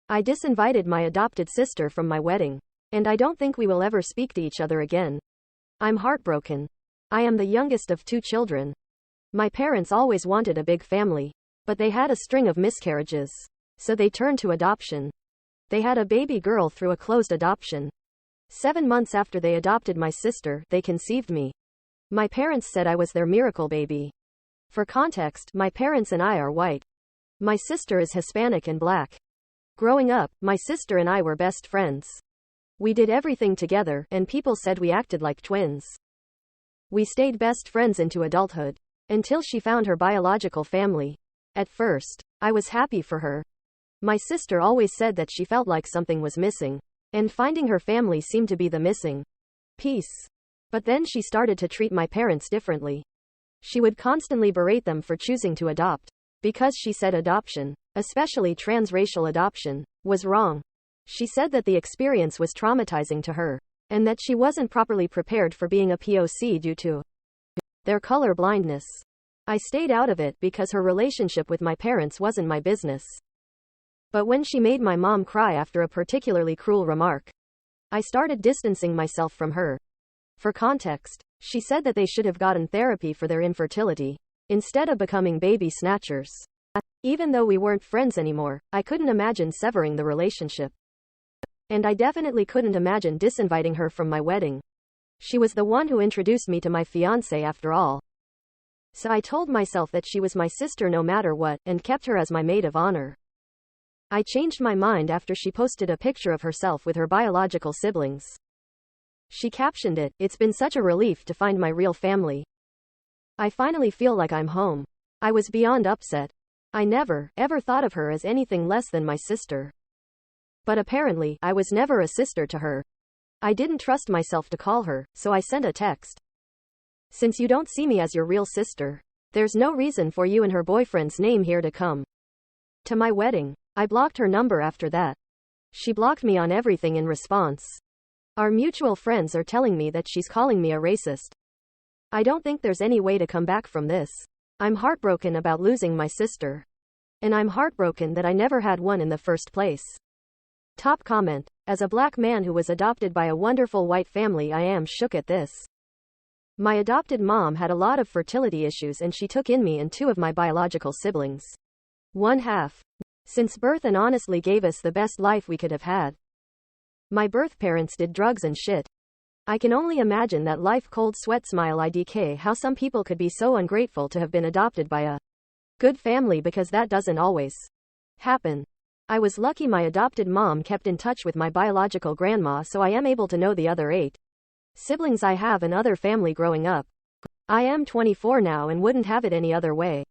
I disinvited my adopted sister from my wedding. And I don't think we will ever speak to each other again. I'm heartbroken. I am the youngest of 2 children. My parents always wanted a big family, but they had a string of miscarriages. So they turned to adoption. They had a baby girl through a closed adoption. 7 months after they adopted my sister, they conceived me. My parents said I was their miracle baby. For context, my parents and I are white. My sister is Hispanic and black. Growing up, my sister and I were best friends. We did everything together, and people said we acted like twins. We stayed best friends into adulthood, until she found her biological family. At first, I was happy for her. My sister always said that she felt like something was missing, and finding her family seemed to be the missing piece. But then she started to treat my parents differently. She would constantly berate them for choosing to adopt, because she said adoption, especially transracial adoption, was wrong. She said that the experience was traumatizing to her, and that she wasn't properly prepared for being a POC due to their color blindness. I stayed out of it because her relationship with my parents wasn't my business. But when she made my mom cry after a particularly cruel remark, I started distancing myself from her. For context, she said that they should have gotten therapy for their infertility, instead of becoming baby snatchers. Even though we weren't friends anymore, I couldn't imagine severing the relationship. And I definitely couldn't imagine disinviting her from my wedding. She was the one who introduced me to my fiancé after all. So I told myself that she was my sister no matter what, and kept her as my maid of honor. I changed my mind after she posted a picture of herself with her biological siblings. She captioned it, "It's been such a relief to find my real family. I finally feel like I'm home." I was beyond upset. I never, ever thought of her as anything less than my sister. But apparently, I was never a sister to her. I didn't trust myself to call her, so I sent a text. "Since you don't see me as your real sister, there's no reason for you and her boyfriend's name here to come to my wedding." I blocked her number after that. She blocked me on everything in response. Our mutual friends are telling me that she's calling me a racist. I don't think there's any way to come back from this. I'm heartbroken about losing my sister. And I'm heartbroken that I never had one in the first place. Top comment. As a black man who was adopted by a wonderful white family, I am shook at this. My adopted mom had a lot of fertility issues and she took in me and 2 of my biological siblings. 1/2. Since birth, and honestly gave us the best life we could have had. My birth parents did drugs and shit. I can only imagine that life. Cold sweat smile IDK. How some people could be so ungrateful to have been adopted by a good family, because that doesn't always happen. I was lucky my adopted mom kept in touch with my biological grandma, so I am able to know the other 8 siblings I have and other family growing up. I am 24 now and wouldn't have it any other way.